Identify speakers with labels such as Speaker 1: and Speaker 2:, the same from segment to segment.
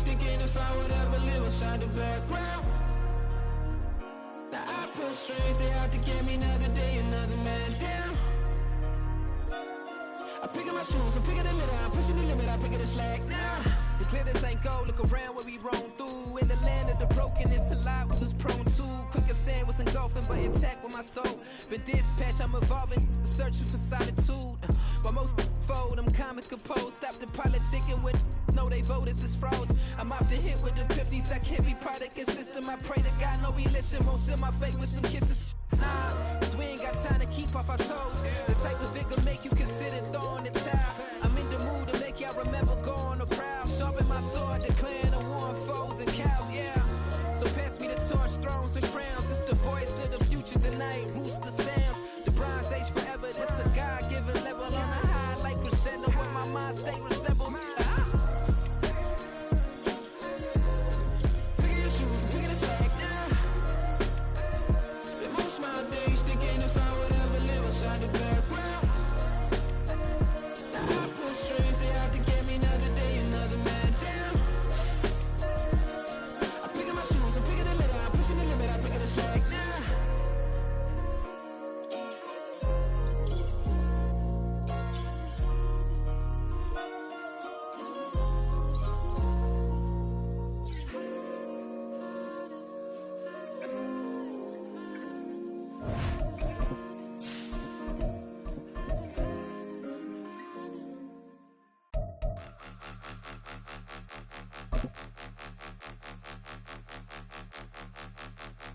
Speaker 1: sticking if I would ever live inside the background. Now I pull strings, they out to get me another day, another man down. I'm picking my shoes, I'm picking the litter, I'm pushing the limit, I'm picking the slack now. The glitters ain't gold, look around where we roam through. In the land of the broken, it's a lot we was prone to. Quicker sand was engulfing, but intact with my soul. Been dispatched, I'm evolving, searching for solitude. While most fold, I'm comic composed. Stop the politicking with no, they voters is froze. I'm off the hit with the 50s, I can't be product and system. I pray to God, no, he listen, won't send my fate with some kisses. Nah, cause we ain't got time to keep off our toes. The type of vigor make you consider throwing the towel. I'm in the mood to make y'all remember going to proud. Sharpen my sword, declaring the war on foes and cows, yeah. So pass me the torch, thrones and crowns. It's the voice of the future tonight, rooster sounds. The bronze age forever, this a God-given level. On a high like crescendo, where my mind state resemble. Picking your shoes, picking the slack now. Spend most of my days thinking if I would ever live inside the background. Now I pull strings, they out to get me another day, another man down. I'm picking my shoes, I'm picking the litter, I'm pushing the limit, I'm picking the slack now.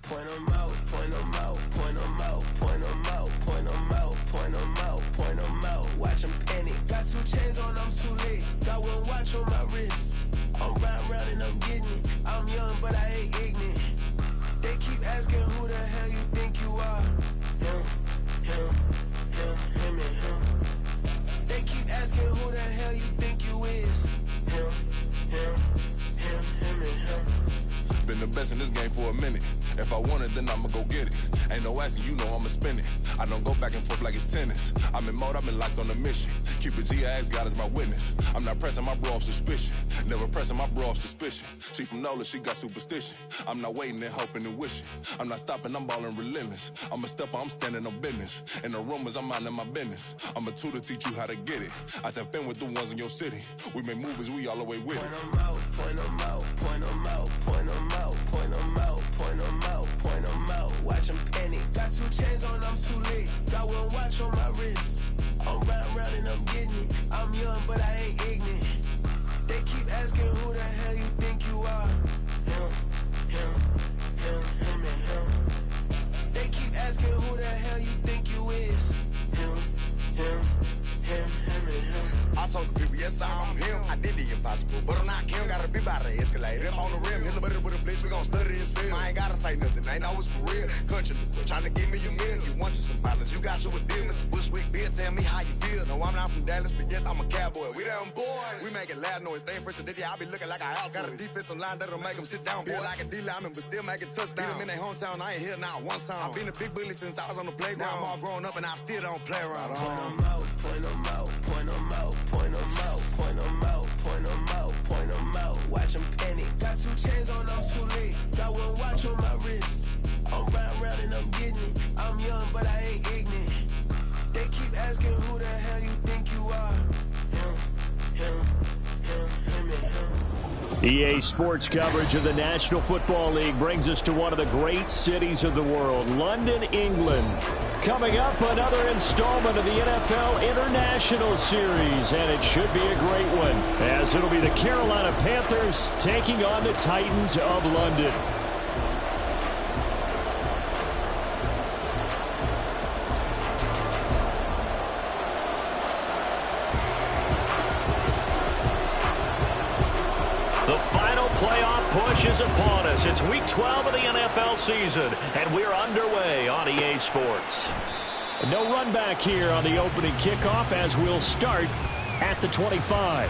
Speaker 1: Point 'em out, point 'em out, point 'em out, point 'em out, point 'em out, point 'em out, point 'em out. Watch 'em panic. Got 2 chains on, I'm too late. Got 1 watch on my wrist. I'm riding round and I'm getting it. I'm young, but I ain't ignorant. They keep asking who the hell you think you are. Him, him, him, him, and him. They keep asking who the hell you think you is. Him, him, him, him, and him.
Speaker 2: Been the best in this game for a minute. If I want it, then I'ma go get it. Ain't no asking, you know I'ma spin it. I don't go back and forth like it's tennis. I'm in mode, I've been locked on a mission. Cupid G, I ask God as my witness. I'm not pressing my bro off suspicion. Never pressing my bro off suspicion. She from NOLA, she got superstition. I'm not waiting and hoping and wishing. I'm not stopping, I'm balling relentless. I'm a stepper, I'm standing on business. In the rumors, I'm minding my business. I'm a tutor, teach you how to get it. I tap in with the ones in your city. We make movies, we all the way with it.
Speaker 1: Point 'em out, point 'em out, point 'em out, point 'em out, point 'em out, point 'em out, point 'em out. Watch 'em panic. Got 2 chains on, I'm too late. Got 1 watch on my wrist. I'm riding round and I'm getting it. I'm young, but I ain't ignorant. They keep asking who the hell you think you are. Him, him, him, him, and him. They keep asking who the hell you think you is. Him, him, him, him, and him.
Speaker 3: I told the people, yes, I'm him. I did the impossible, but I'm not Kim. Gotta be by the escalator. If on the rim, hit the butter with a blitz, we gon' study this film. I ain't gotta say nothing, ain't always for real. Country, trying to give me a meal. You want you some violence, you got you a deal. Mr. Bushwick, Bill, tell me how you feel. No, I'm not from Dallas, but yes, I'm a cowboy. We them boys. We making loud noise, staying fresh today. I be looking like a house. Got a defensive line that'll make them sit down. Boy, like a D-lineman, but still making touchdowns. Beat them in their hometown, I ain't here now one time. I've been a big bully since I was on the playground. Now I'm all grown up and I still don't play around.
Speaker 1: Point 'em out, point 'em out, point 'em out, point 'em out, point 'em out, point 'em out, point 'em out. Watch 'em panic. Got 2 chains on, I'm too late. Got 1 watch on my wrist. I'm riding round and I'm getting it. I'm young, but I ain't ignorant. They keep asking who the hell you think you are. Him, him, him, him, and him.
Speaker 4: EA Sports coverage of the National Football League brings us to one of the great cities of the world, London, England. Coming up, another installment of the NFL International Series, and it should be a great one, as it'll be the Carolina Panthers taking on the Titans of London. The final playoff push is upon us. It's Week 12 of the NFL season, and we're underway on EA Sports. No run back here on the opening kickoff as we'll start at the 25.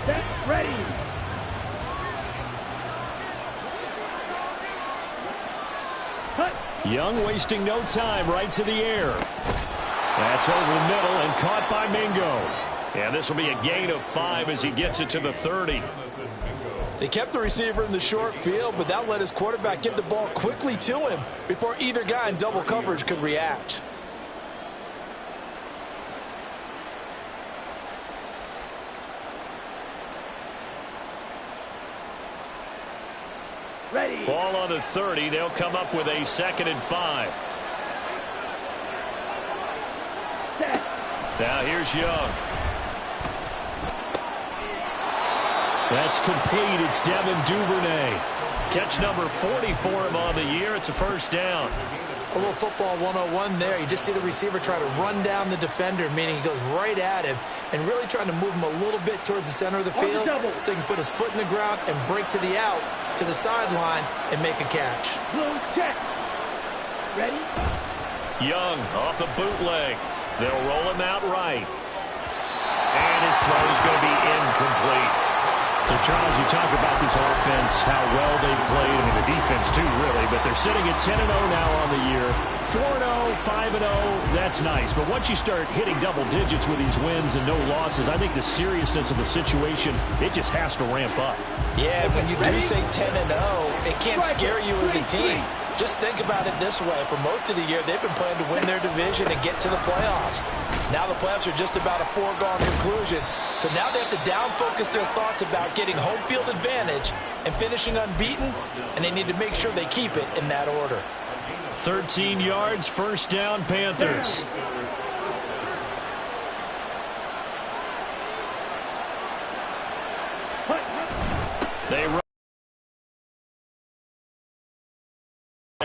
Speaker 5: Set, ready. Cut.
Speaker 4: Young wasting no time, right to the air. That's over the middle and caught by Mingo. And this will be a gain of 5 as he gets it to the 30.
Speaker 6: They kept the receiver in the short field, but that let his quarterback get the ball quickly to him before either guy in double coverage could react.
Speaker 5: Ready.
Speaker 4: Ball on the 30. They'll come up with a 2nd and 5.
Speaker 5: Set.
Speaker 4: Now here's Young. That's complete. It's Devin Duvernay. Catch number 40 for him on the year. It's a first down.
Speaker 6: A little football 101 there. You just see the receiver try to run down the defender, meaning he goes right at him and really trying to move him a little bit towards the center of the field so he can put his foot in the ground and break to the out, to the sideline, and make a catch.
Speaker 5: Blue check. Ready.
Speaker 4: Young off the bootleg. They'll roll him out right. And his throw is going to be incomplete. So, Charles, you talk about this offense, how well they've played. I mean, the defense, too, really. But they're sitting at 10-0 now on the year. 4-0, 5-0, that's nice. But once you start hitting double digits with these wins and no losses, I think the seriousness of the situation, it just has to ramp up.
Speaker 6: Yeah, when you do say 10-0, it can't scare you as a team. Just think about it this way. For most of the year, they've been playing to win their division and get to the playoffs. Now the playoffs are just about a foregone conclusion. So now they have to down-focus their thoughts about getting home field advantage and finishing unbeaten, and they need to make sure they keep it in that order.
Speaker 4: 13 yards, first down, Panthers. They run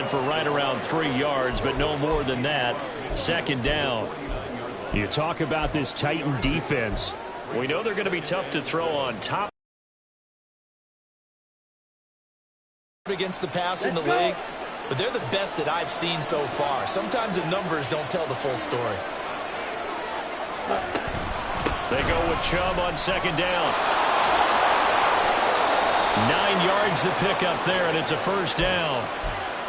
Speaker 4: for right around 3 yards, but no more than that. 2nd down. You talk about this Titan defense. We know they're going to be tough to throw on top.
Speaker 6: Against the pass in the league, but they're the best that I've seen so far. Sometimes the numbers don't tell the full story.
Speaker 4: They go with Chubb on 2nd down. 9 yards to pick up there, and it's a first down.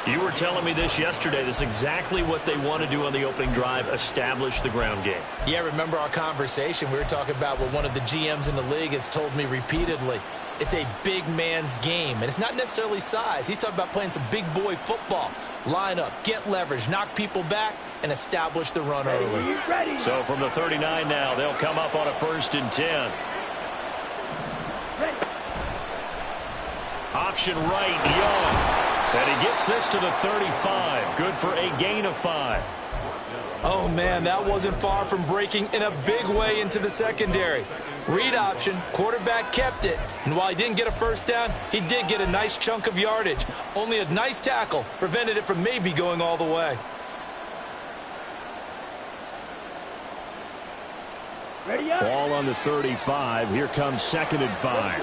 Speaker 4: You were telling me this yesterday. This is exactly what they want to do on the opening drive, establish the ground game.
Speaker 6: Yeah, remember our conversation? We were talking about what one of the GMs in the league has told me repeatedly. It's a big man's game, and it's not necessarily size. He's talking about playing some big boy football. Line up, get leverage, knock people back, and establish the run early.
Speaker 5: Ready.
Speaker 4: So from the 39 now, they'll come up on a 1st and 10.
Speaker 5: Ready.
Speaker 4: Option right, Young. And he gets this to the 35. Good for a gain of 5.
Speaker 6: Oh, man, that wasn't far from breaking in a big way into the secondary. Read option, quarterback kept it, and while he didn't get a first down, he did get a nice chunk of yardage. Only a nice tackle prevented it from maybe going all the way.
Speaker 5: Ready up.
Speaker 4: Ball on the 35. Here comes 2nd and 5.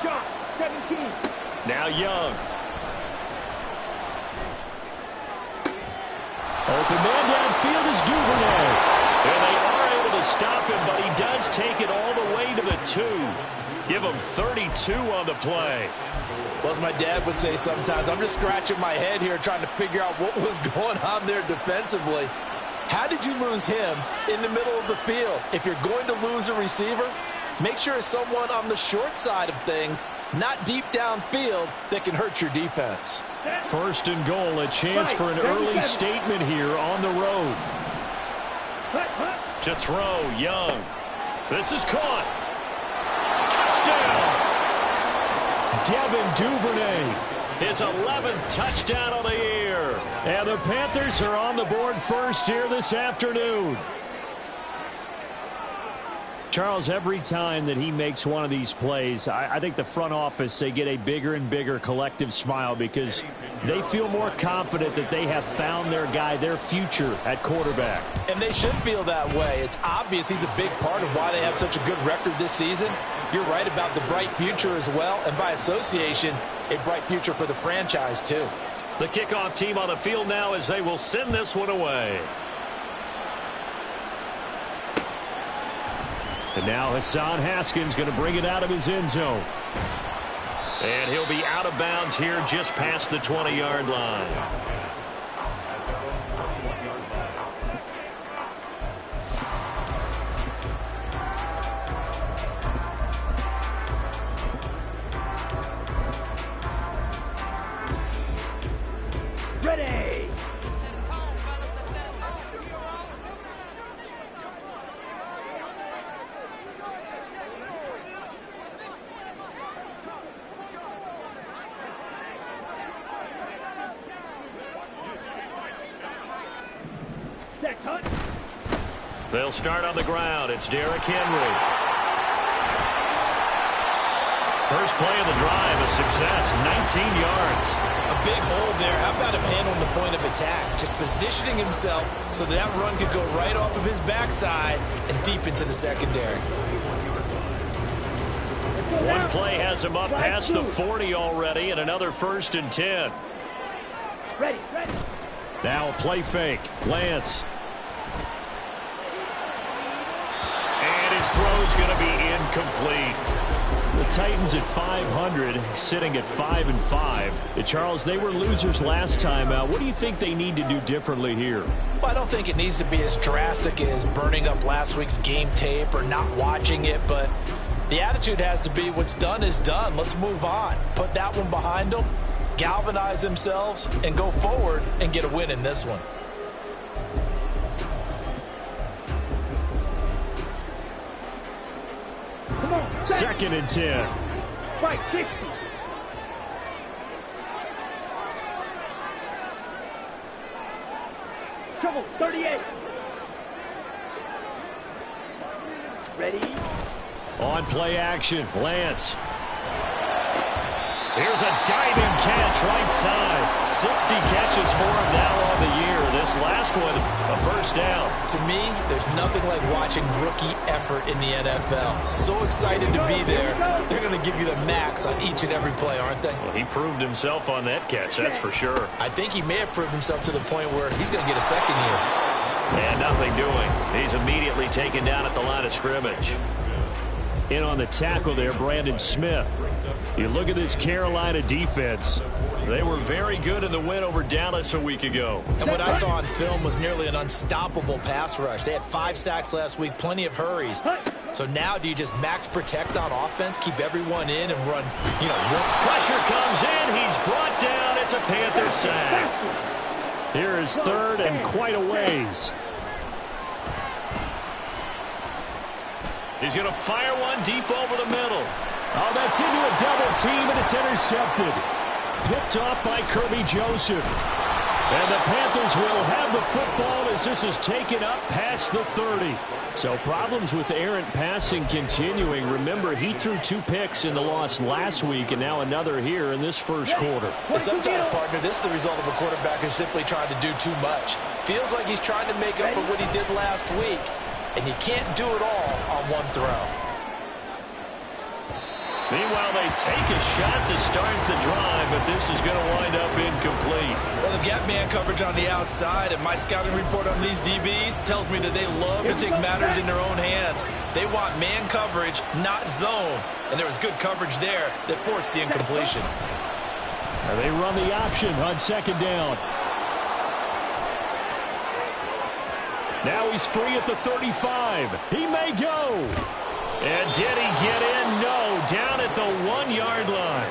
Speaker 5: Shot. 17.
Speaker 4: Now Young. Open man downfield is Duvernay. And they are able to stop him, but he does take it all the way to the 2. Give him 32 on the play.
Speaker 6: Well, as my dad would say sometimes, I'm just scratching my head here trying to figure out what was going on there defensively. How did you lose him in the middle of the field? If you're going to lose a receiver, make sure it's someone on the short side of things, not deep downfield, that can hurt your defense.
Speaker 4: 1st and goal, a chance for an early statement here on the road. To throw, Young. This is caught. Touchdown! Devin Duvernay, his 11th touchdown of the year. And the Panthers are on the board first here this afternoon. Charles, every time that he makes one of these plays, I think the front office, they get a bigger and bigger collective smile because they feel more confident that they have found their guy, their future at quarterback.
Speaker 6: And they should feel that way. It's obvious he's a big part of why they have such a good record this season. You're right about the bright future as well, and by association, a bright future for the franchise too.
Speaker 4: The kickoff team on the field now as they will send this one away. And now Hassan Haskins going to bring it out of his end zone. And he'll be out of bounds here just past the 20-yard line.
Speaker 5: Ready. Set cut.
Speaker 4: They'll start on the ground. It's Derrick Henry. First play of the drive, a success, 19 yards.
Speaker 6: A big hole there. How about him handling the point of attack? Just positioning himself so that run could go right off of his backside and deep into the secondary.
Speaker 4: One play has him up past the 40 already, and another 1st and 10.
Speaker 5: Ready, ready.
Speaker 4: Now a play fake. Lance. And his throw's going to be incomplete. The Titans at 500, sitting at 5-5. Charles, they were losers last time out. What do you think they need to do differently here?
Speaker 6: Well, I don't think it needs to be as drastic as burning up last week's game tape or not watching it, but the attitude has to be what's done is done. Let's move on. Put that one behind them, galvanize themselves, and go forward and get a win in this one.
Speaker 5: Come on.
Speaker 4: 2nd and 10.
Speaker 5: Right, 60. Trouble, 38. Ready.
Speaker 4: On play action, Lance. Here's a diving catch right side. 60 catches for him now on the year. This last one, a 1st down.
Speaker 6: To me, there's nothing like watching rookie effort in the NFL. So excited to be there. They're going to give you the max on each and every play, aren't they?
Speaker 4: Well, he proved himself on that catch, that's for sure.
Speaker 6: I think he may have proved himself to the point where he's going to get a second here.
Speaker 4: And nothing doing. He's immediately taken down at the line of scrimmage. In on the tackle there, Brandon Smith. You look at this Carolina defense. They were very good in the win over Dallas a week ago.
Speaker 6: And what I saw on film was nearly an unstoppable pass rush. They had 5 sacks last week, plenty of hurries. So now do you just max protect on offense, keep everyone in and run,
Speaker 4: Pressure comes in. He's brought down. It's a Panther sack. Here is 3rd and quite a ways. He's going to fire one deep over the middle. Oh, that's into a double team, and it's intercepted. Picked off by Kirby Joseph. And the Panthers will have the football as this is taken up past the 30. So problems with errant passing continuing. Remember, he threw 2 picks in the loss last week, and now another here in this first quarter.
Speaker 6: And sometimes, partner, this is the result of a quarterback who's simply trying to do too much. Feels like he's trying to make up for what he did last week. And you can't do it all on one throw.
Speaker 4: Meanwhile, they take a shot to start the drive, but this is going to wind up incomplete.
Speaker 6: Well, they've got man coverage on the outside, and my scouting report on these DBs tells me that they love to take matters in their own hands. They want man coverage, not zone. And there was good coverage there that forced the incompletion.
Speaker 4: They run the option on 2nd down. Now he's free at the 35. He may go. And did he get in? No. Down at the 1-yard line.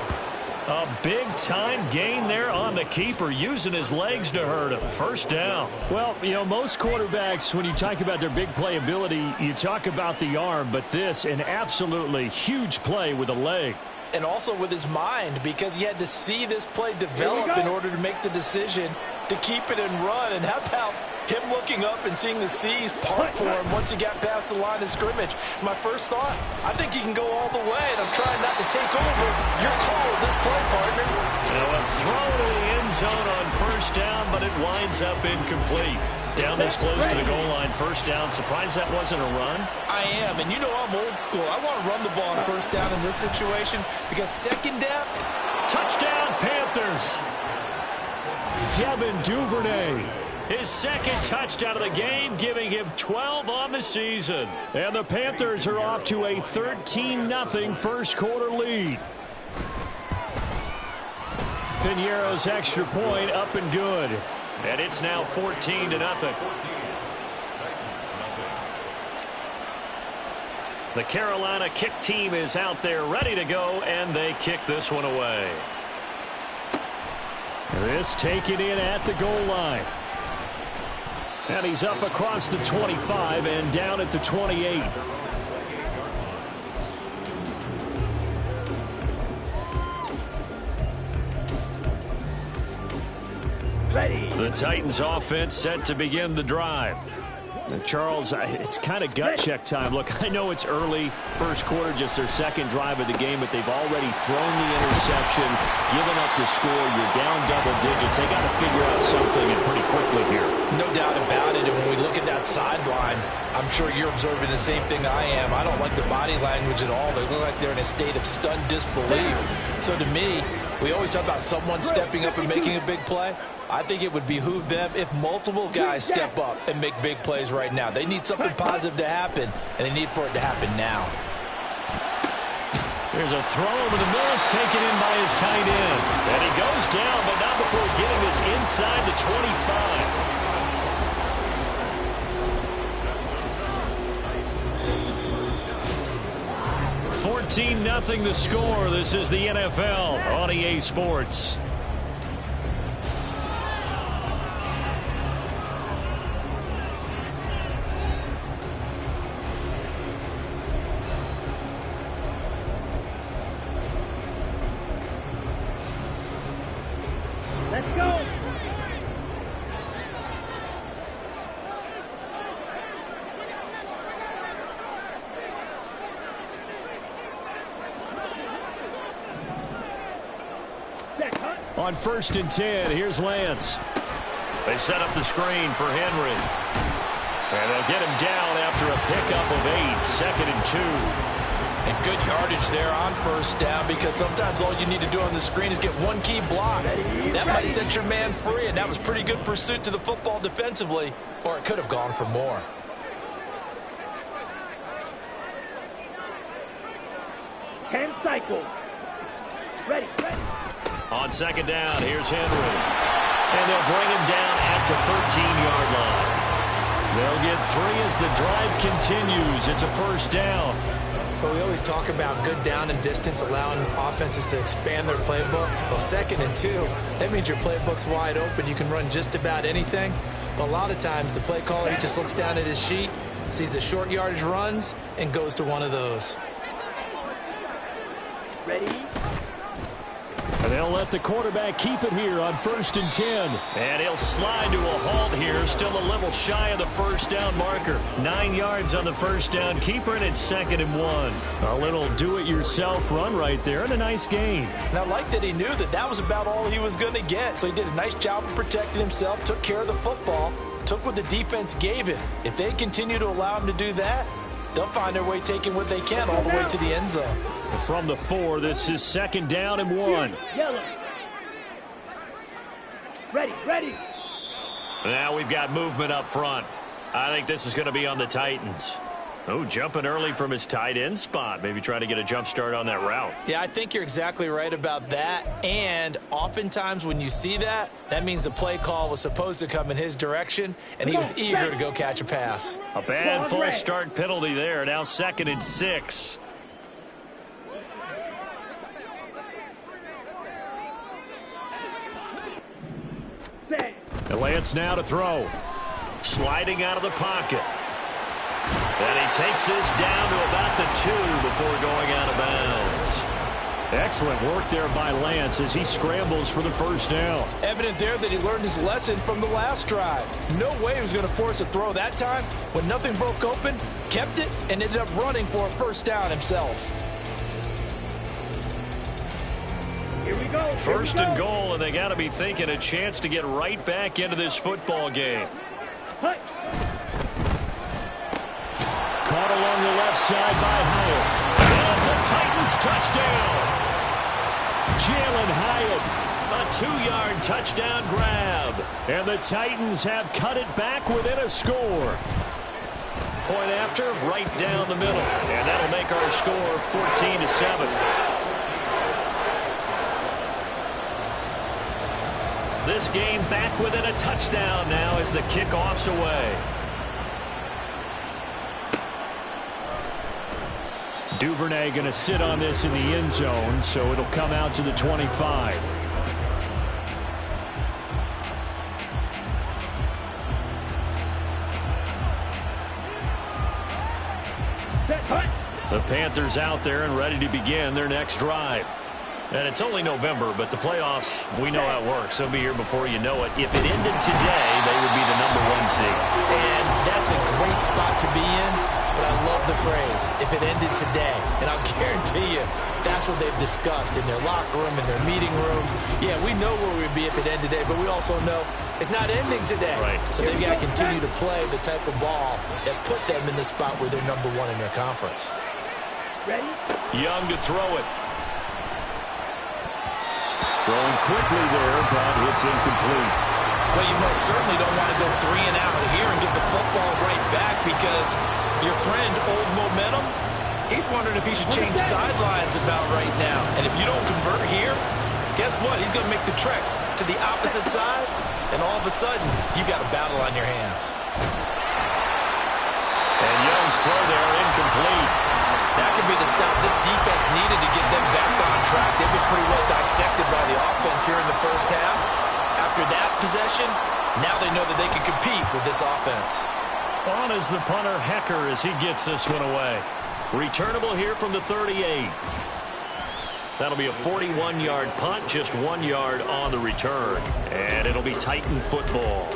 Speaker 4: A big-time gain there on the keeper, using his legs to hurt him. 1st down. Well, most quarterbacks, when you talk about their big playability, you talk about the arm, but this, an absolutely huge play with a leg.
Speaker 6: And also with his mind, because he had to see this play develop in order to make the decision to keep it and run. And how about him looking up and seeing the C's part for him once he got past the line of scrimmage? My first thought, I think he can go all the way, and I'm trying not to take over your call with this play, partner.
Speaker 4: A throw to the end zone on 1st down, but it winds up incomplete. Down this close to the goal line, 1st down. Surprised that wasn't a run?
Speaker 6: I am, and I'm old school. I want to run the ball on 1st down in this situation because 2nd down.
Speaker 4: Touchdown, Panthers. Devin Duvernay. His 2nd touchdown of the game, giving him 12 on the season. And the Panthers are off to a 13-0 first quarter lead. Piñeiro's extra point up and good. And it's now 14-0. The Carolina kick team is out there ready to go, and they kick this one away. This taken in at the goal line. And he's up across the 25 and down at the 28.
Speaker 5: Ready.
Speaker 4: The Titans offense set to begin the drive. And Charles, it's kind of gut check time. Look, I know it's early, first quarter, just their second drive of the game, but they've already thrown the interception, given up the score. You're down double digits. They got to figure out something, and pretty quickly here.
Speaker 6: No doubt about it. And when we look at that sideline, I'm sure you're observing the same thing I am. I don't like the body language at all. They look like they're in a state of stunned disbelief. So to me, we always talk about someone stepping up and making a big play. I think it would behoove them if multiple guys step up and make big plays right now. They need something positive to happen, and they need for it to happen now.
Speaker 4: There's a throw over the middle. It's taken in by his tight end. And he goes down, but not before getting this inside the 25. 14-0 the score. This is the NFL on EA Sports.
Speaker 5: Let's go.
Speaker 4: On 1st and 10, here's Lance. They set up the screen for Henry. And they'll get him down after a pickup of 8, 2nd and 2.
Speaker 6: And good yardage there on first down, because sometimes all you need to do on the screen is get one key block. That might set your man free, and that was pretty good pursuit to the football defensively, or it could have gone for more.
Speaker 5: Ten cycles. Ready.
Speaker 4: On 2nd down, here's Henry. And they'll bring him down at the 13-yard line. They'll get 3 as the drive continues. It's a 1st down.
Speaker 7: But we always talk about good down and distance, allowing offenses to expand their playbook. Well, 2nd and 2, that means your playbook's wide open. You can run just about anything. But a lot of times, the play caller, he just looks down at his sheet, sees the short yardage runs, and goes to one of those.
Speaker 5: Ready.
Speaker 4: And they'll let the quarterback keep it here on 1st and 10. And he'll slide to a halt here, still a little shy of the 1st down marker. 9 yards on the 1st down keeper, and it's 2nd and 1. A little do-it-yourself run right there, and a nice gain.
Speaker 6: And I like that he knew that that was about all he was going to get. So he did a nice job of protecting himself, took care of the football, took what the defense gave him. If they continue to allow him to do that, they'll find their way taking what they can all the way to the end zone.
Speaker 4: From the 4, this is 2nd down and 1.
Speaker 5: Yellow. Ready.
Speaker 4: Now we've got movement up front. I think this is going to be on the Titans. Oh, jumping early from his tight end spot. Maybe trying to get a jump start on that route.
Speaker 7: Yeah, I think you're exactly right about that. And oftentimes when you see that, that means the play call was supposed to come in his direction, and he was eager to go catch a pass.
Speaker 4: A bad false start penalty there. Now 2nd and 6. And Lance now to throw. Sliding out of the pocket. And he takes this down to about the 2 before going out of bounds. Excellent work there by Lance as he scrambles for the 1st down.
Speaker 6: Evident there that he learned his lesson from the last drive. No way he was going to force a throw that time. When nothing broke open, kept it, and ended up running for a 1st down himself.
Speaker 5: Here we go.
Speaker 4: 1st and goal, and they got to be thinking a chance to get right back into this football game.
Speaker 5: Hut.
Speaker 4: Caught along the left side by Hyatt. And it's a Titans touchdown. Jalen Hyatt, a 2-yard touchdown grab. And the Titans have cut it back within a score. Point after, right down the middle. And that'll make our score 14-7. This game back within a touchdown now as the kickoff's away. Duvernay going to sit on this in the end zone, so it'll come out to the 25. The Panthers out there and ready to begin their next drive. And it's only November, but the playoffs, we know how it works. They'll be here before you know it. If it ended today, they would be the #1 seed.
Speaker 6: And that's a great spot to be in, but I love the phrase, if it ended today. And I'll guarantee you, that's what they've discussed in their locker room, in their meeting rooms. Yeah, we know where we'd be if it ended today, but we also know it's not ending today.
Speaker 4: Right.
Speaker 6: So they've got to continue to play the type of ball that put them in the spot where they're #1 in their conference.
Speaker 5: Ready?
Speaker 4: Young to throw it. Throwing quickly there, but it's incomplete.
Speaker 6: Well, you most certainly don't want to go 3 and out here and get the football right back because your friend, Old Momentum, he's wondering if he should change sidelines about right now. And if you don't convert here, guess what? He's going to make the trek to the opposite side, and all of a sudden, you've got a battle on your hands.
Speaker 4: And Young's throw there, incomplete.
Speaker 6: That could be the stop this defense needed to get them back on track. They've been pretty well dissected by the offense here in the first half. After that possession, now they know that they can compete with this offense.
Speaker 4: On is the punter, Hecker, as he gets this one away. Returnable here from the 38. That'll be a 41-yard punt, just 1 yard on the return. And it'll be Titan football.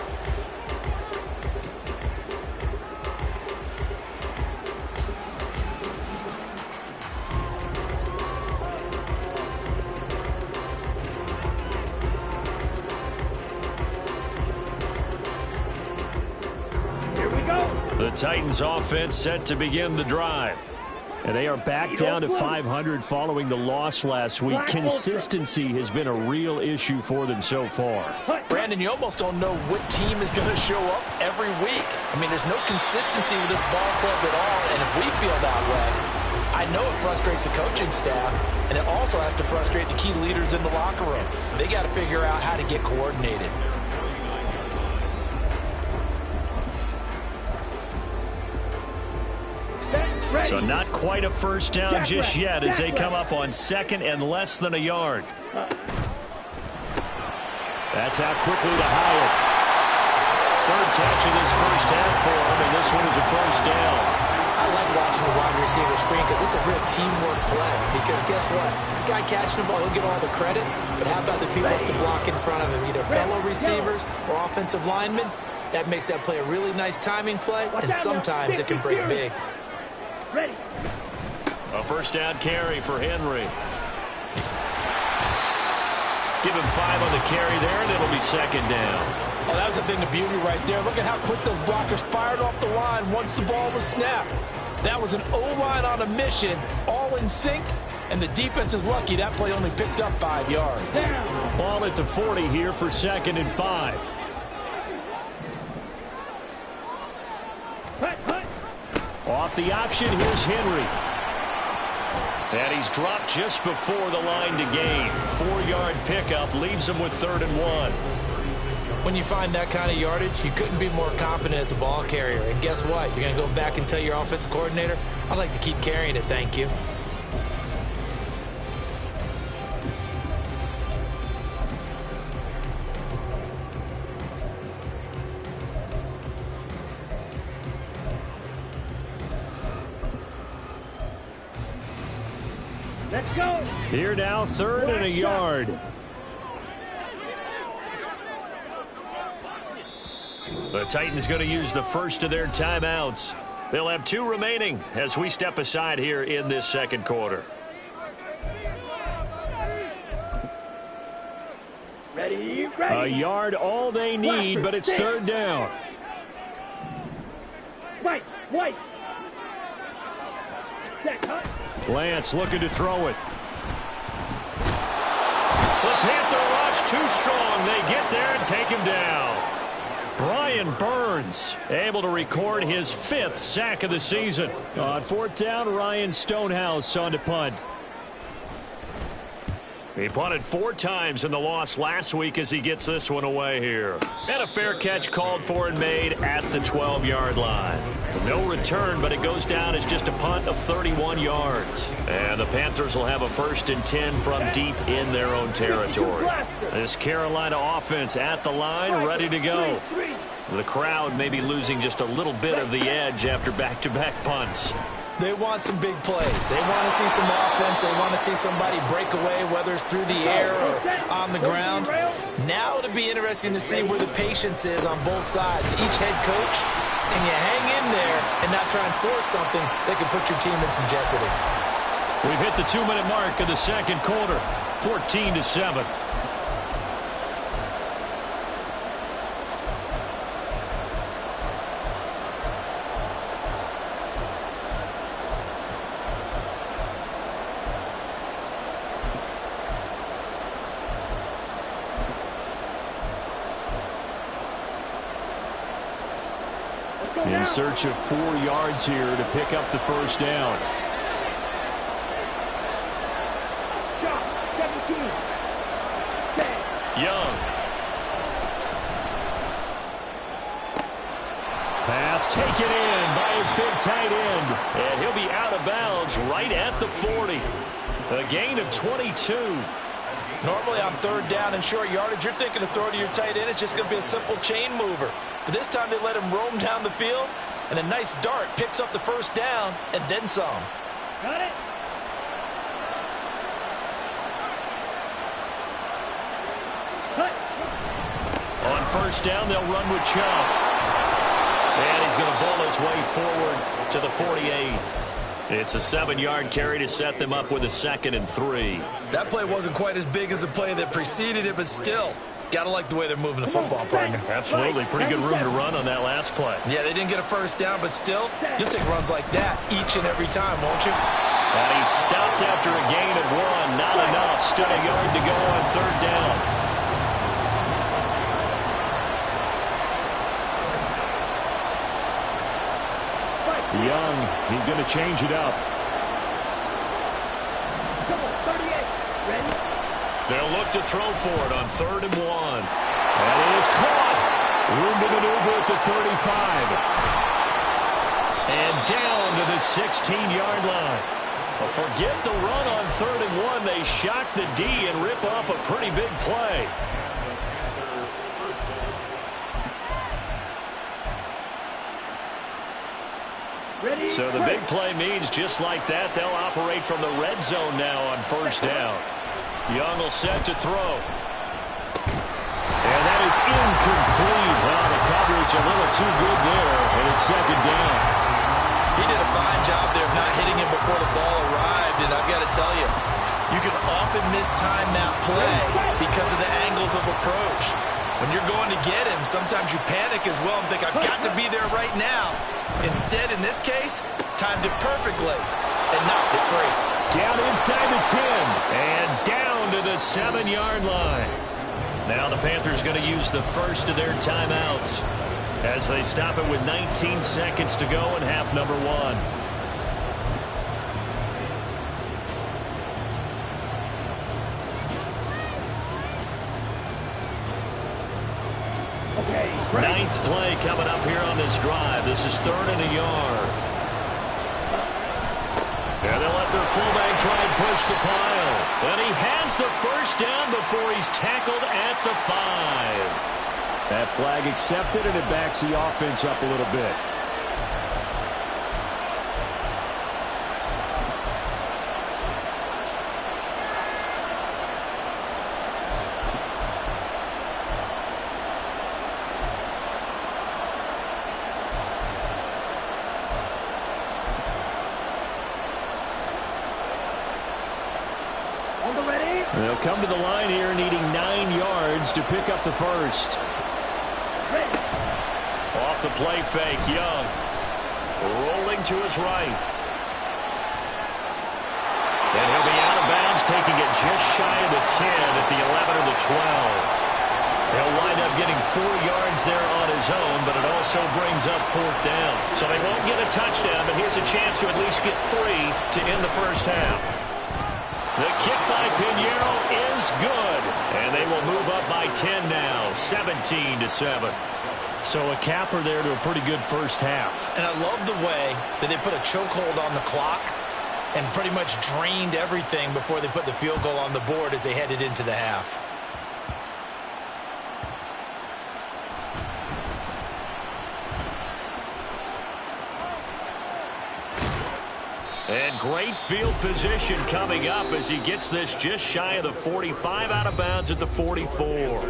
Speaker 4: The Titans offense set to begin the drive. And they are back down to 500 following the loss last week. Consistency has been a real issue for them so far.
Speaker 6: Brandon, you almost don't know what team is going to show up every week. I mean, there's no consistency with this ball club at all, and if we feel that way, I know it frustrates the coaching staff, and it also has to frustrate the key leaders in the locker room. They got to figure out how to get coordinated.
Speaker 4: So not quite a first down just yet as they come up on second and less than a yard. That's out quickly to Howard. Third catch of this first half for him, and this one is a first down.
Speaker 6: I like watching the wide receiver screen because it's a real teamwork play. Because guess what? The guy catching the ball, he'll get all the credit, but how about the people to block in front of him, either fellow receivers or offensive linemen? That makes that play a really nice timing play, and sometimes it can break big.
Speaker 5: Ready.
Speaker 4: A first down carry for Henry. Give him 5 on the carry there, and it'll be second down.
Speaker 6: Oh, that was a thing of beauty right there. Look at how quick those blockers fired off the line once the ball was snapped. That was an O-line on a mission, all in sync, and the defense is lucky that play only picked up 5 yards.
Speaker 4: Ball at the 40 here for second and 5. Off the option, here's Henry. And he's dropped just before the line to gain. 4-yard pickup leaves him with 3rd and 1.
Speaker 6: When you find that kind of yardage, you couldn't be more confident as a ball carrier. And guess what? You're going to go back and tell your offensive coordinator, I'd like to keep carrying it, thank you.
Speaker 5: Let's go.
Speaker 4: Here now, 3rd and a yard. The Titans going to use the first of their timeouts. They'll have 2 remaining as we step aside here in this second quarter.
Speaker 5: Ready.
Speaker 4: A yard all they need, but it's 3rd down.
Speaker 5: White. Set, cut.
Speaker 4: Lance looking to throw it. The Panther rush too strong. They get there and take him down. Brian Burns able to record his 5th sack of the season. On 4th down, Ryan Stonehouse on to punt. He punted 4 times in the loss last week as he gets this one away here. And a fair catch called for and made at the 12-yard line. No return, but it goes down as just a punt of 31 yards. And the Panthers will have a 1st and 10 from deep in their own territory. This Carolina offense at the line, ready to go. The crowd may be losing just a little bit of the edge after back-to-back punts.
Speaker 6: They want some big plays. They want to see some offense. They want to see somebody break away, whether it's through the air or on the ground. Now it'll be interesting to see where the patience is on both sides. Each head coach, can you hang in there and not try and force something that could put your team in some jeopardy?
Speaker 4: We've hit the 2-minute mark of the second quarter, 14-7. In search of 4 yards here to pick up the first down. Young. Pass taken in by his big tight end. And he'll be out of bounds right at the 40. A gain of 22.
Speaker 6: Normally on 3rd down and short yardage, you're thinking of throwing to your tight end. It's just going to be a simple chain mover. But this time they let him roam down the field, and a nice dart picks up the first down and then some.
Speaker 5: Got it. Cut.
Speaker 4: On first down, they'll run with Chubb. And he's going to bowl his way forward to the 48. It's a 7-yard carry to set them up with a 2nd and 3.
Speaker 6: That play wasn't quite as big as the play that preceded it, but still, got to like the way they're moving the football, partner.
Speaker 4: Absolutely. Pretty good room to run on that last play.
Speaker 6: Yeah, they didn't get a first down, but still, you'll take runs like that each and every time, won't you?
Speaker 4: And he stopped after a gain of 1. Not enough. Still a yard to go on 3rd down. Young, he's going to change it up. They'll look to throw for it on 3rd and 1. And it is caught. Room to maneuver at the 35. And down to the 16-yard line. But forget the run on 3rd and 1. They shock the D and rip off a pretty big play. So the big play means just like that, they'll operate from the red zone now on 1st down. Young will set to throw. And that is incomplete. Well, the coverage a little too good there, and it's 2nd down.
Speaker 6: He did a fine job there of not hitting him before the ball arrived, and I've got to tell you, you can often mistime that play because of the angles of approach. When you're going to get him, sometimes you panic as well and think, I've got to be there right now. Instead, in this case, timed it perfectly and knocked it free.
Speaker 4: Down inside the 10 and down to the 7-yard line. Now the Panthers going to use the first of their timeouts as they stop it with 19 seconds to go in half number 1. Ninth play coming up here on this drive. This is 3rd and a yard. And they'll let their fullback try and push the pile. And he has the first down before he's tackled at the 5. That flag accepted, and it backs the offense up a little bit. They'll come to the line here needing 9 yards to pick up the first. Off the play fake, Young. Rolling to his right. And he'll be out of bounds, taking it just shy of the 10 at the 11 or the 12. He'll wind up getting 4 yards there on his own, but it also brings up 4th down. So they won't get a touchdown, but here's a chance to at least get 3 to end the first half. The kick by Pinheiro is good. And they will move up by 10 now, 17-7. So a capper there to a pretty good first half.
Speaker 6: And I love the way that they put a chokehold on the clock and pretty much drained everything before they put the field goal on the board as they headed into the half.
Speaker 4: And great field position coming up as he gets this just shy of the 45, out of bounds at the 44.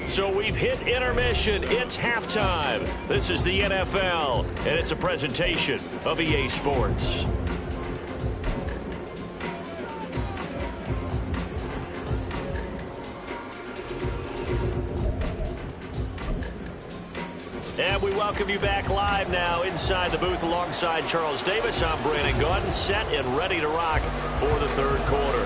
Speaker 4: So we've hit intermission. It's halftime. This is the NFL, and it's a presentation of EA Sports. And we welcome you back live now inside the booth alongside Charles Davis. I'm Brandon Gaudin, set and ready to rock for the third quarter.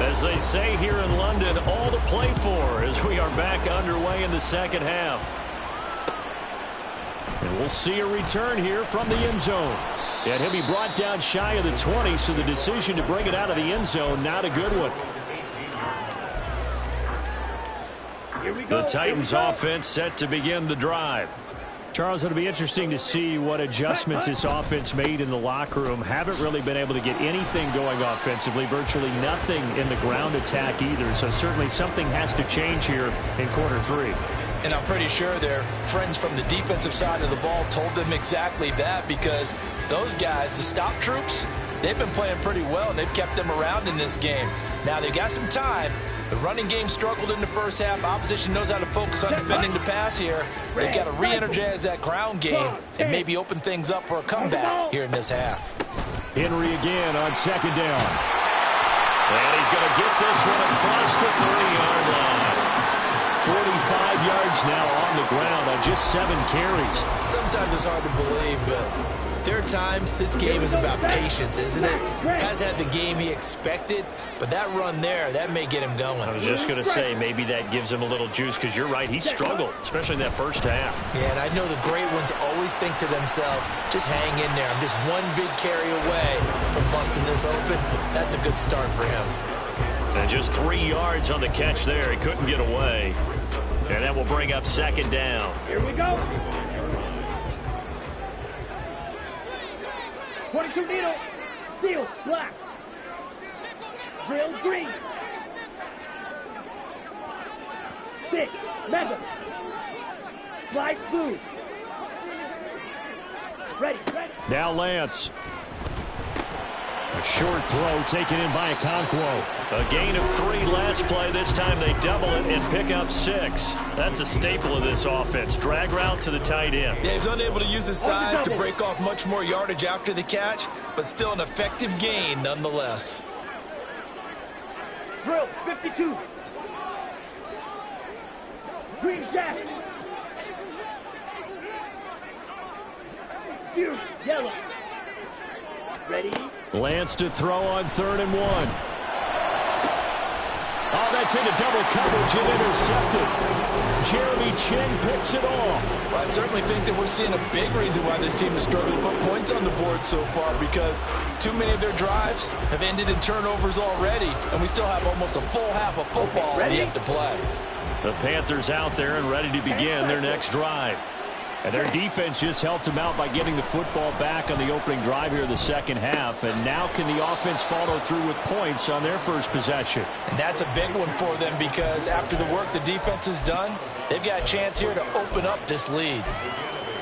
Speaker 4: As they say here in London, all to play for as we are back underway in the second half. And we'll see a return here from the end zone. And he'll be brought down shy of the 20, so the decision to bring it out of the end zone, not a good one. The Titans offense set to begin the drive. Charles, it'll be interesting to see what adjustments this offense made in the locker room. Haven't really been able to get anything going offensively, virtually nothing in the ground attack either. So certainly something has to change here in quarter three.
Speaker 6: And I'm pretty sure their friends from the defensive side of the ball told them exactly that, because those guys, the stop troops, they've been playing pretty well. They've kept them around in this game. Now they've got some time. The running game struggled in the first half. Opposition knows how to focus on defending the pass here. They've got to re-energize that ground game and maybe open things up for a comeback here in this half.
Speaker 4: Henry again on second down. And he's going to get this one across the 30-yard line. 45 yards now on the ground on just 7 carries.
Speaker 6: Sometimes it's hard to believe, but there are times this game is about patience, isn't it? Has had the game he expected, but that run there, that may get him going.
Speaker 4: I was just going to say, maybe that gives him a little juice, because you're right, he struggled, especially in that first half.
Speaker 6: Yeah, and I know the great ones always think to themselves, just hang in there. I'm just one big carry away from busting this open. That's a good start for him.
Speaker 4: And just 3 yards on the catch there. He couldn't get away. And that will bring up second down.
Speaker 5: Here we go. 22 needle. Steel black. Drill green. 6 mega. Light blue. Ready.
Speaker 4: Now Lance. A short throw taken in by Okonkwo. A gain of 3 last play. This time they double it and pick up 6. That's a staple of this offense. Drag route to the tight end.
Speaker 6: Yeah, he's unable to use his size to break off much more yardage after the catch, but still an effective gain nonetheless.
Speaker 5: Drill 52. Green jack. Fuse yellow. Ready?
Speaker 4: Lance to throw on 3rd and 1. Oh, that's into double coverage and intercepted. Jeremy Chinn picks it off.
Speaker 6: Well, I certainly think that we're seeing a big reason why this team is struggling to put points on the board so far, because too many of their drives have ended in turnovers already, and we still have almost a full half of football yet to play.
Speaker 4: The Panthers out there and ready to begin their next drive. And their defense just helped them out by getting the football back on the opening drive here in the second half. And now can the offense follow through with points on their first possession?
Speaker 6: And that's a big one for them, because after the work the defense has done, they've got a chance here to open up this lead.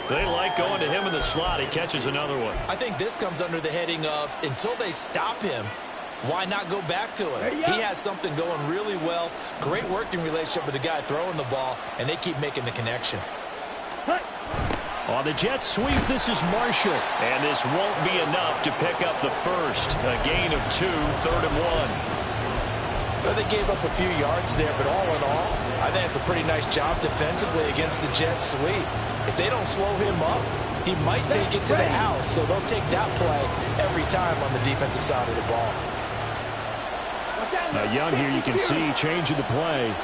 Speaker 4: They like going to him in the slot. He catches another one.
Speaker 6: I think this comes under the heading of, until they stop him, why not go back to it? He has something going really well. Great working relationship with the guy throwing the ball, and they keep making the connection.
Speaker 4: On the jet sweep, this is Marshall. And this won't be enough to pick up the first. A gain of 2, 3rd and 1.
Speaker 6: Well, they gave up a few yards there, but all in all, I think it's a pretty nice job defensively against the jet sweep. If they don't slow him up, he might take it to the house. So they'll take that play every time on the defensive side of the ball.
Speaker 4: Now Young here, you can see changing the play.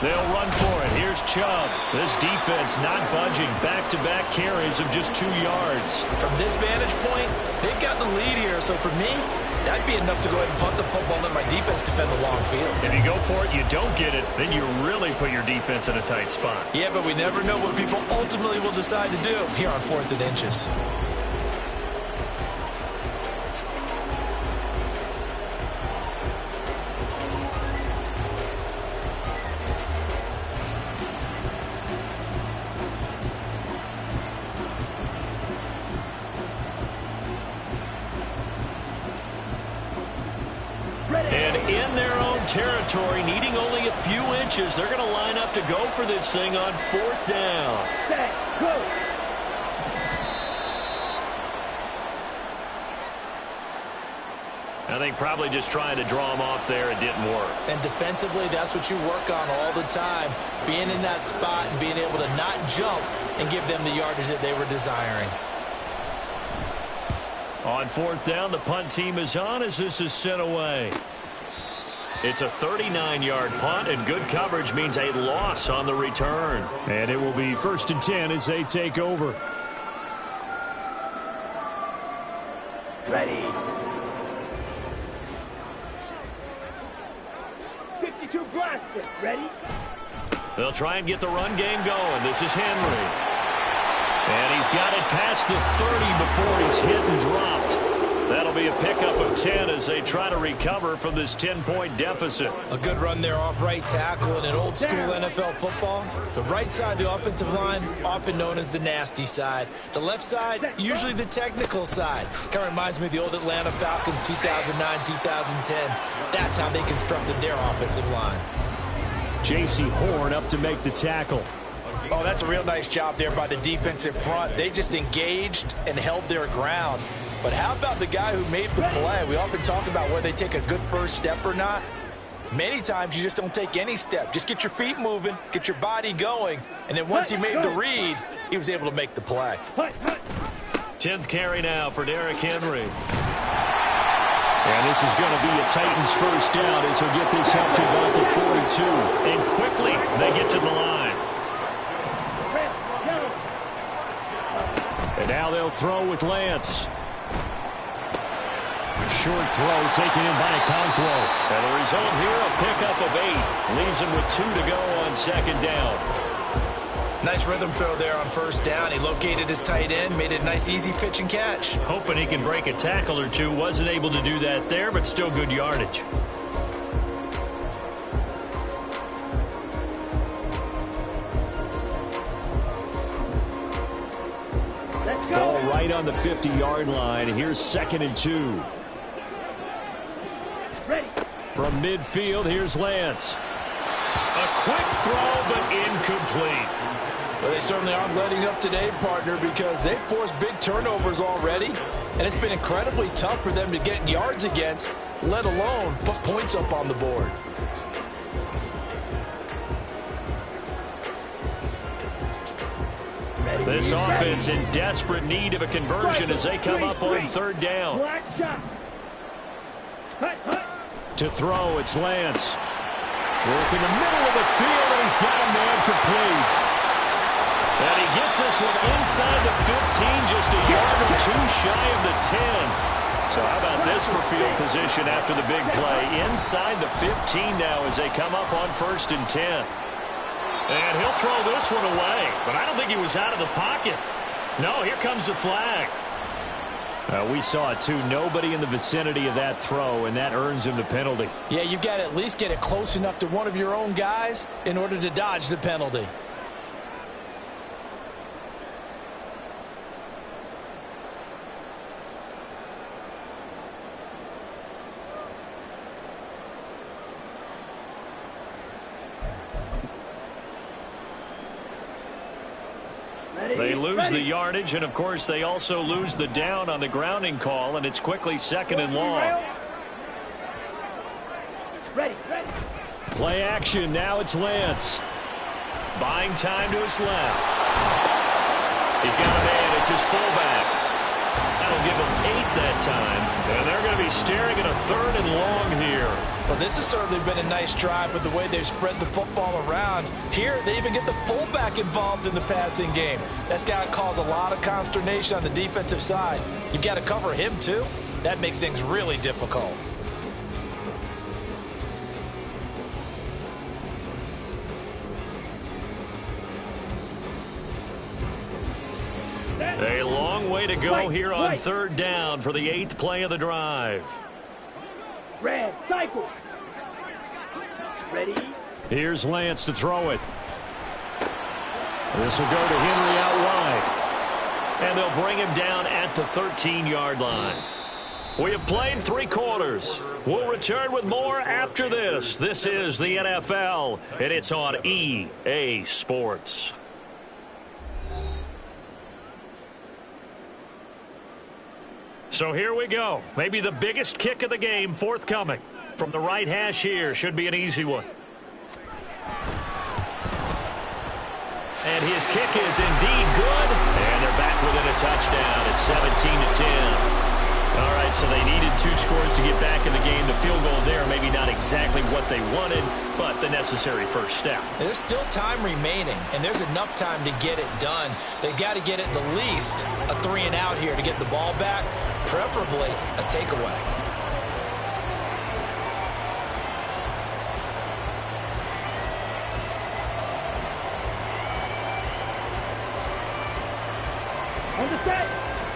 Speaker 4: They'll run for it. Here's Chubb. This defense not budging. Back-to-back carries of just 2 yards.
Speaker 6: From this vantage point, they've got the lead here. So for me, that'd be enough to go ahead and punt the football and let my defense defend the long field.
Speaker 4: If you go for it, you don't get it, then you really put your defense in a tight spot.
Speaker 6: Yeah, but we never know what people ultimately will decide to do here on 4th and inches.
Speaker 4: And in their own territory, needing only a few inches, they're going to line up to go for this thing on 4th down.
Speaker 5: Set, go.
Speaker 4: I think probably just trying to draw them off there, it didn't work.
Speaker 6: And defensively, that's what you work on all the time. Being in that spot and being able to not jump and give them the yardage that they were desiring.
Speaker 4: On 4th down, the punt team is on as this is sent away. It's a 39-yard punt, and good coverage means a loss on the return. And it will be 1st and 10 as they take over.
Speaker 5: Ready. 52 blaster. Ready.
Speaker 4: They'll try and get the run game going. This is Henry. And he's got it past the 30 before he's hit and dropped. That'll be a pickup of 10 as they try to recover from this 10-point deficit.
Speaker 6: A good run there off right tackle in an old school NFL football. The right side of the offensive line, often known as the nasty side. The left side, usually the technical side. Kind of reminds me of the old Atlanta Falcons 2009, 2010. That's how they constructed their offensive line.
Speaker 4: J.C. Horn up to make the tackle.
Speaker 6: Oh, that's a real nice job there by the defensive front. They just engaged and held their ground. But how about the guy who made the play? We often talk about whether they take a good first step or not. Many times you just don't take any step. Just get your feet moving, get your body going, and then once he made the read, he was able to make the play.
Speaker 4: 10th carry now for Derrick Henry. And this is going to be a Titans first down as he'll get this up to about the 42. And quickly, they get to the line. And now they'll throw with Lance. Short throw taken in by Okonkwo. And the result here, a pickup of 8. Leaves him with 2 to go on 2nd down.
Speaker 6: Nice rhythm throw there on 1st down. He located his tight end, made it a nice easy pitch and catch.
Speaker 4: Hoping he can break a tackle or two. Wasn't able to do that there, but still good yardage. Ball right on the 50-yard line. Here's 2nd and 2.
Speaker 5: Ready.
Speaker 4: From midfield, here's Lance. A quick throw, but incomplete.
Speaker 6: Well, they certainly aren't letting up today, partner, because they've forced big turnovers already, and it's been incredibly tough for them to get yards against, let alone put points up on the board.
Speaker 4: This offense in desperate need of a conversion as they come up on 3rd down. To throw, it's Lance. Work in the middle of the field, and he's got a man complete. And he gets this one inside the 15, just a yard or 2 shy of the 10. So how about this for field position after the big play? Inside the 15 now as they come up on 1st and 10. And he'll throw this one away, but I don't think he was out of the pocket. No, here comes the flag. We saw it, too. Nobody in the vicinity of that throw, and that earns him the penalty.
Speaker 6: Yeah, you've got to at least get it close enough to one of your own guys in order to dodge the penalty.
Speaker 4: They lose the yardage, and, of course, they also lose the down on the grounding call, and it's quickly 2nd and long.
Speaker 5: Ready.
Speaker 4: Play action. Now it's Lance. Buying time to his left. He's got a man. It's his fullback. That'll give him that time. And they're going to be staring at a 3rd and long here.
Speaker 6: Well, this has certainly been a nice drive with the way they've spread the football around. Here, they even get the fullback involved in the passing game. That's got to cause a lot of consternation on the defensive side. You've got to cover him, too. That makes things really difficult.
Speaker 4: A long way to go here on 3rd down for the 8th play of the drive.
Speaker 5: Red, cycle. Ready?
Speaker 4: Here's Lance to throw it. This will go to Henry out wide. And they'll bring him down at the 13-yard line. We have played 3 quarters. We'll return with more after this. This is the NFL, and it's on EA Sports. So here we go. Maybe the biggest kick of the game forthcoming. From the right hash here, should be an easy one. And his kick is indeed good. And they're back within a touchdown. It's 17-10. All right, so they needed 2 scores to get back in the game. The field goal there, maybe not exactly what they wanted, but the necessary first step.
Speaker 6: There's still time remaining, and there's enough time to get it done. They've got to get at the least a 3-and-out here to get the ball back, preferably a takeaway.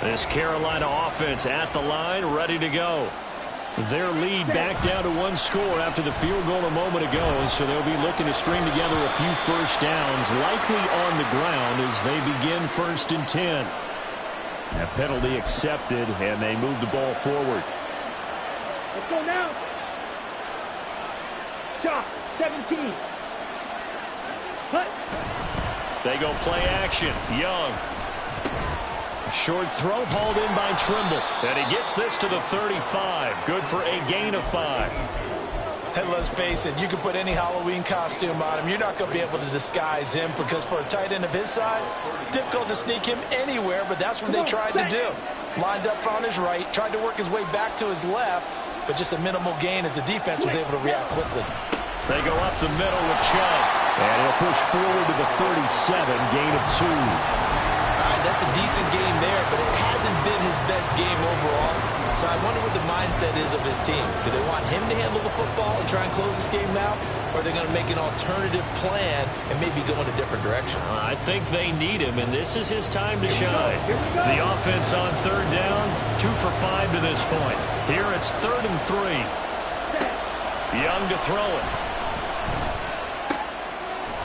Speaker 4: This Carolina offense at the line, ready to go. Their lead back down to 1 score after the field goal a moment ago, so they'll be looking to string together a few first downs, likely on the ground as they begin 1st and 10. A penalty accepted, and they move the ball forward.
Speaker 5: Let's go now. Shot, 17. Cut.
Speaker 4: They go play action. Young. Short throw hauled in by Trimble. And he gets this to the 35. Good for a gain of 5.
Speaker 6: And let's face it, you can put any Halloween costume on him. You're not going to be able to disguise him because for a tight end of his size, difficult to sneak him anywhere, but that's what they tried to do. Lined up on his right, tried to work his way back to his left, but just a minimal gain as the defense was able to react quickly.
Speaker 4: They go up the middle with Chubb. And he'll push forward to the 37, gain of 2.
Speaker 6: That's a decent game there, but it hasn't been his best game overall. So I wonder what the mindset is of his team. Do they want him to handle the football and try and close this game out? Or are they going to make an alternative plan and maybe go in a different direction?
Speaker 4: I think they need him, and this is his time to shine. The offense on 3rd down, 2 for 5 to this point. Here it's 3rd and 3. Young to throw it.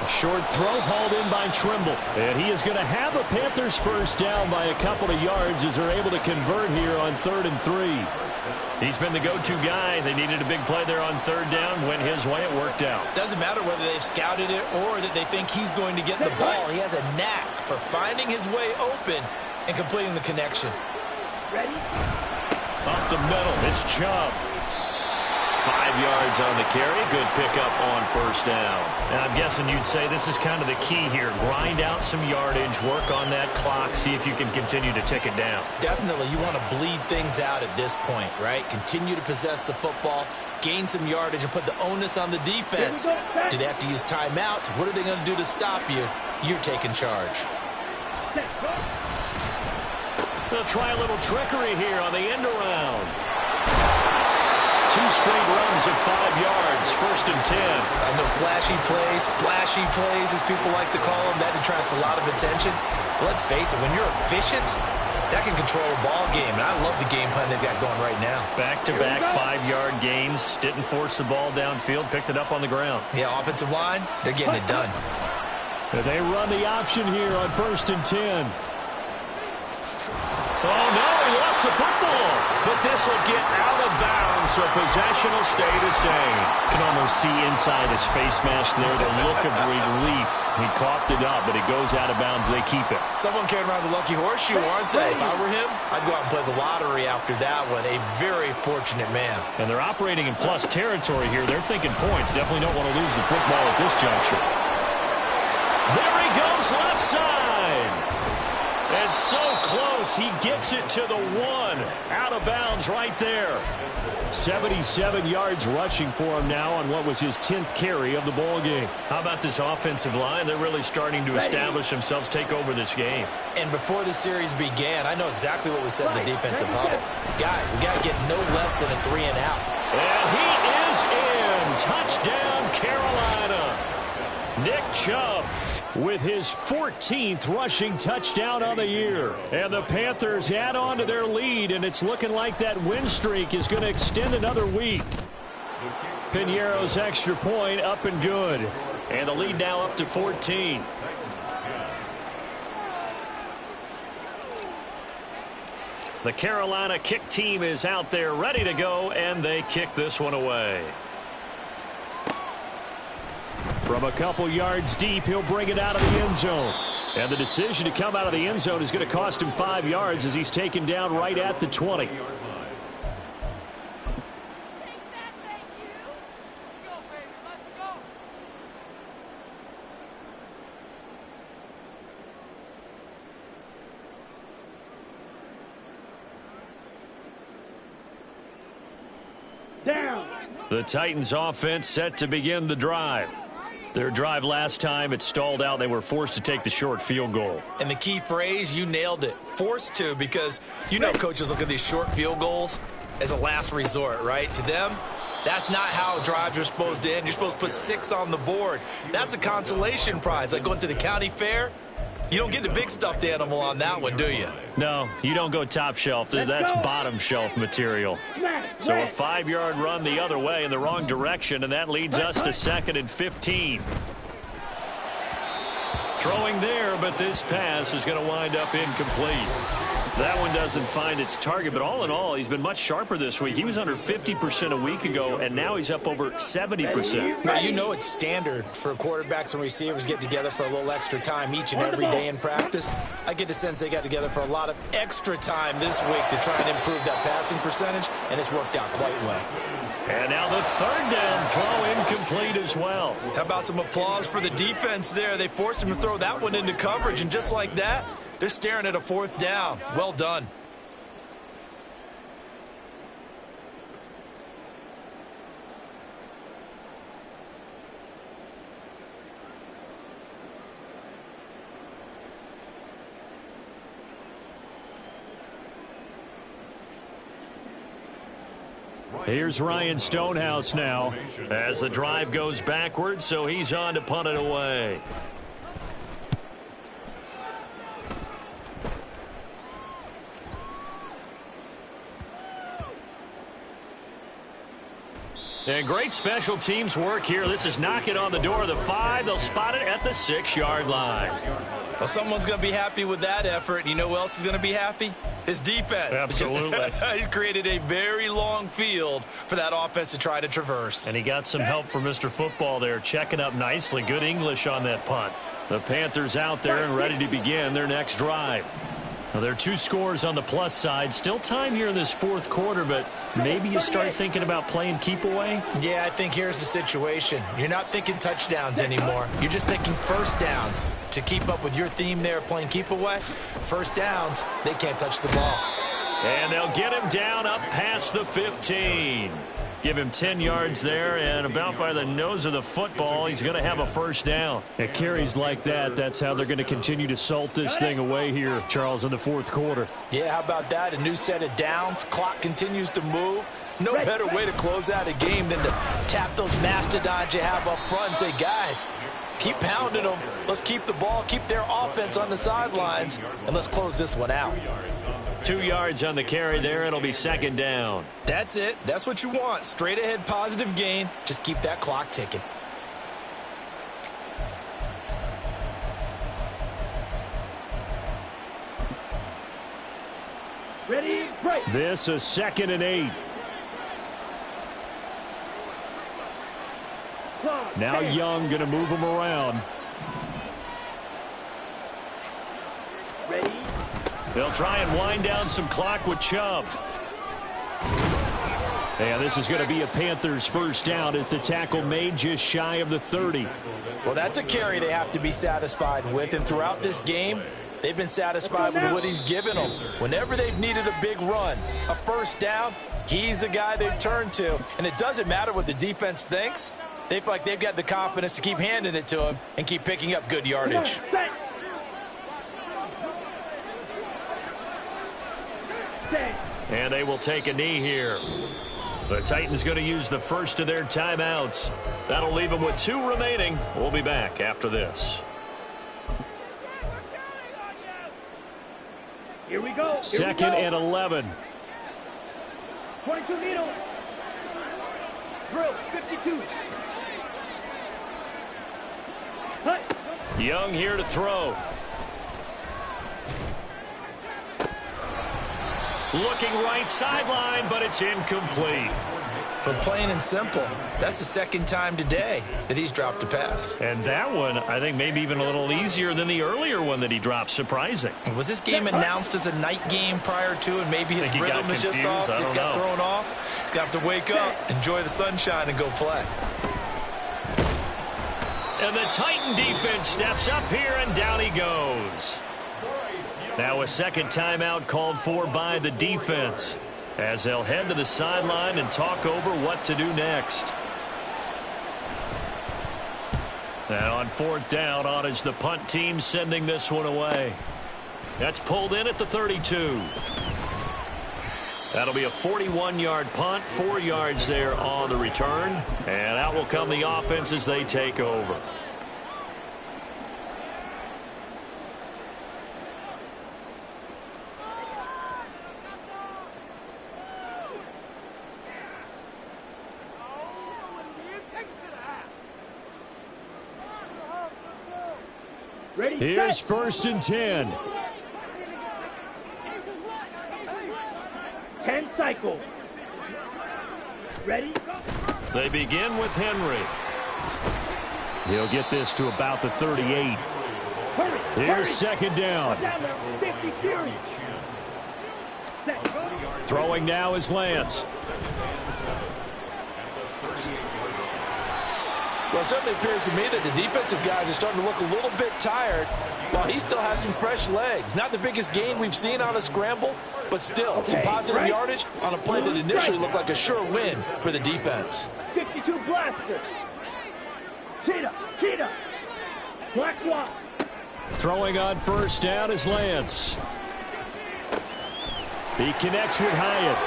Speaker 4: Short throw hauled in by Trimble. And he is going to have a Panthers first down by a couple of yards as they're able to convert here on 3rd and 3. He's been the go-to guy. They needed a big play there on 3rd down. Went his way. It worked out.
Speaker 6: Doesn't matter whether they've scouted it or that they think he's going to get the ball. He has a knack for finding his way open and completing the connection.
Speaker 5: Ready?
Speaker 4: Up the middle. It's Chubb. 5 yards on the carry. Good pickup on 1st down. And I'm guessing you'd say this is kind of the key here. Grind out some yardage, work on that clock, see if you can continue to tick it down.
Speaker 6: Definitely. You want to bleed things out at this point, right? Continue to possess the football, gain some yardage, and put the onus on the defense. Do they have to use timeouts? What are they going to do to stop you? You're taking charge.
Speaker 4: They'll try a little trickery here on the end around. 2 straight runs of 5 yards, 1st and 10.
Speaker 6: I know flashy plays, as people like to call them. That attracts a lot of attention. But let's face it, when you're efficient, that can control a ball game. And I love the game plan they've got going right now.
Speaker 4: Back-to-back 5-yard gains. Didn't force the ball downfield. Picked it up on the ground.
Speaker 6: Yeah, offensive line, they're getting it done.
Speaker 4: They run the option here on 1st and 10. Oh, no, he lost the football. But this will get out of bounds, so possession will stay the same. Can almost see inside his face mask there the look of relief. He coughed it up, but it goes out of bounds. They keep it.
Speaker 6: Someone carrying around the lucky horseshoe, aren't they? If I were him, I'd go out and play the lottery after that one. A very fortunate man.
Speaker 4: And they're operating in plus territory here. They're thinking points. Definitely don't want to lose the football at this juncture. There he goes, left side. And so close, he gets it to the 1. Out of of bounds right there. 77 yards rushing for him now on what was his 10th carry of the ball game.
Speaker 6: How about this offensive line? They're really starting to establish themselves, take over this game. And before the series began, I know exactly what we said in the defensive huddle. Guys, we got to get no less than a 3 and out.
Speaker 4: And he is in. Touchdown, Carolina. Nick Chubb with his 14th rushing touchdown on the year. And the Panthers add on to their lead, and it's looking like that win streak is going to extend another week. Piñeiro's extra point up and good. And the lead now up to 14. The Carolina kick team is out there ready to go, and they kick this one away. From a couple yards deep, he'll bring it out of the end zone. And the decision to come out of the end zone is going to cost him 5 yards as he's taken down right at the 20.
Speaker 5: Down.
Speaker 4: The Titans offense set to begin the drive. Their drive last time, it stalled out. They were forced to take the short field goal.
Speaker 6: And the key phrase, you nailed it, forced to, because you know coaches look at these short field goals as a last resort, right? To them, that's not how drives are supposed to end. You're supposed to put 6 on the board. That's a consolation prize, like going to the county fair. You don't get the big stuffed animal on that one, do you?
Speaker 4: No, you don't go top shelf. That's bottom shelf material. So a 5-yard run the other way in the wrong direction, and that leads us to 2nd and 15. Throwing there, but this pass is going to wind up incomplete. That one doesn't find its target, but all in all, he's been much sharper this week. He was under 50% a week ago, and now he's up over 70%.
Speaker 6: Now, you know it's standard for quarterbacks and receivers get together for a little extra time each and every day in practice. I get the sense they got together for a lot of extra time this week to try and improve that passing percentage, and it's worked out quite well.
Speaker 4: And now the 3rd down throw incomplete as well.
Speaker 6: How about some applause for the defense there? They forced him to throw that one into coverage, and just like that, they're staring at a 4th down. Well done.
Speaker 4: Here's Ryan Stonehouse now as the drive goes backwards, so he's on to punt it away. And great special teams work here. This is knocking on the door of the 5. They'll spot it at the 6-yard line.
Speaker 6: Well, someone's going to be happy with that effort. You know who else is going to be happy? His defense.
Speaker 4: Absolutely.
Speaker 6: He's created a very long field for that offense to try to traverse.
Speaker 4: And he got some help from Mr. Football there, checking up nicely. Good English on that punt. The Panthers out there and ready to begin their next drive. Now, there are 2 scores on the plus side. Still time here in this 4th quarter, but maybe you start thinking about playing keep away?
Speaker 6: Yeah, I think here's the situation. You're not thinking touchdowns anymore. You're just thinking first downs. To keep up with your theme there, playing keep away, first downs, they can't touch the ball.
Speaker 4: And they'll get him down up past the 15. Give him 10 yards there, and about by the nose of the football, he's going to have a first down. At carries like that, that's how they're going to continue to salt this thing away here, Charles, in the 4th quarter.
Speaker 6: Yeah, how about that? A new set of downs. Clock continues to move. No better way to close out a game than to tap those mastodons you have up front and say, guys, keep pounding them. Let's keep the ball, keep their offense on the sidelines, and let's close this one out.
Speaker 4: 2 yards on the carry there. It'll be 2nd down.
Speaker 6: That's it. That's what you want. Straight ahead positive gain. Just keep that clock ticking.
Speaker 5: Ready, break.
Speaker 4: This is 2nd and 8. Now Young going to move him around.
Speaker 5: Ready.
Speaker 4: They'll try and wind down some clock with Chubb. And this is going to be a Panthers first down as the tackle made just shy of the 30.
Speaker 6: Well, that's a carry they have to be satisfied with. And throughout this game, They've been satisfied with what he's given them. Whenever they've needed a big run, a first down, he's the guy they've turned to. And it doesn't matter what the defense thinks. They feel like they've got the confidence to keep handing it to him and keep picking up good yardage.
Speaker 4: And they will take a knee here. The Titans going to use the first of their timeouts. That'll leave them with 2 remaining. We'll be back after this.
Speaker 5: Here we go.
Speaker 4: Second and 11.
Speaker 5: 22 needle. Drill, 52. Hut.
Speaker 4: Young here to throw. Looking right sideline, but it's incomplete.
Speaker 6: But plain and simple, that's the second time today that he's dropped a pass.
Speaker 4: And that one, I think, maybe even a little easier than the earlier one that he dropped. Surprising.
Speaker 6: Was this game announced as a night game prior to, and maybe his rhythm is just off? He's got thrown off. He's got to wake up, enjoy the sunshine, and go play.
Speaker 4: And the Titan defense steps up here, and down he goes. Now a second timeout called for by the defense, as they'll head to the sideline and talk over what to do next. And on 4th down, on is the punt team sending this one away. That's pulled in at the 32. That'll be a 41-yard punt, 4 yards there on the return. And out will come the offense as they take over.
Speaker 5: Ready,
Speaker 4: Here's
Speaker 5: set.
Speaker 4: 1st and 10.
Speaker 5: 10 cycles. Ready?
Speaker 4: They begin with Henry. He'll get this to about the 38.
Speaker 5: Hurry.
Speaker 4: Here's
Speaker 5: hurry.
Speaker 4: 2nd down.
Speaker 5: Down there. 50 series. Set.
Speaker 4: Throwing now is Lance.
Speaker 6: Well, it certainly appears to me that the defensive guys are starting to look a little bit tired while he still has some fresh legs. Not the biggest gain we've seen on a scramble, but still some positive yardage on a play that initially looked like a sure win for the defense.
Speaker 5: 52 blaster. Cheetah. Black Swamp.
Speaker 4: Throwing on 1st down is Lance. He connects with Hyatt.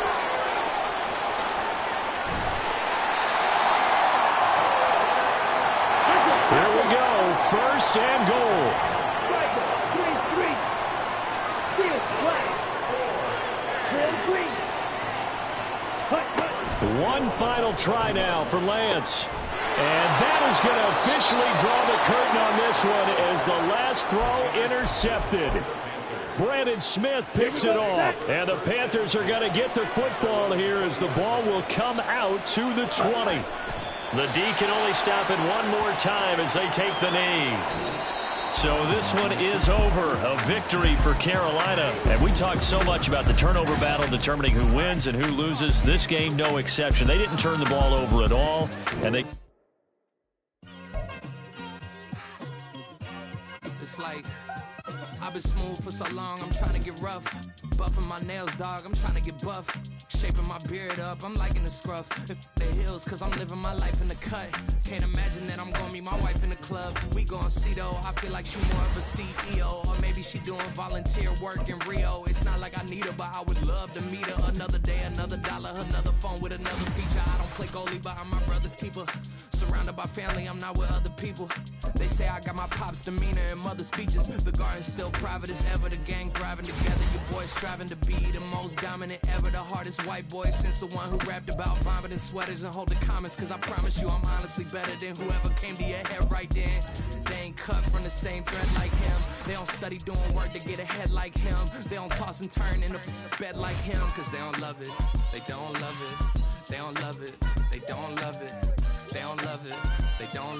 Speaker 4: Here we go, 1st and goal.
Speaker 5: 3-3. Field black. Green.
Speaker 4: One final try now for Lance. And that is going to officially draw the curtain on this one as the last throw intercepted. Brandon Smith picks it off. And the Panthers are going to get the football here as the ball will come out to the 20. The D can only stop it one more time as they take the knee. So this one is over. A victory for Carolina. And we talked so much about the turnover battle determining who wins and who loses. This game, no exception. They didn't turn the ball over at all. And they...
Speaker 1: It's like I've been smooth for so long, I'm trying to get rough. Buffing my nails, dog, I'm trying to get buff. Shaping my beard up, I'm liking the scruff. The hills, cause I'm living my life in the cut. Can't imagine that I'm gonna meet my wife in the club. We gon' see though, I feel like she more of a CEO. Or maybe she doing volunteer work in Rio. It's not like I need her, but I would love to meet her. Another day, another dollar, another phone with another feature. I don't play goalie, but I'm my brother's keeper. Surrounded by family, I'm not with other people. They say I got my pop's demeanor and mother's features. The garden's still private as ever, the gang thriving together. Your boys striving to be the most dominant ever. The hardest white boy since the one who rapped about vomiting sweaters and hold the comments. Cause I promise you I'm honestly better than whoever came to your head right then. They ain't cut from the same thread like him. They don't study doing work to get ahead like him. They don't toss and turn in the bed like him. Cause they don't love it, they don't love it. They don't love it, they don't love it. They don't love it, they don't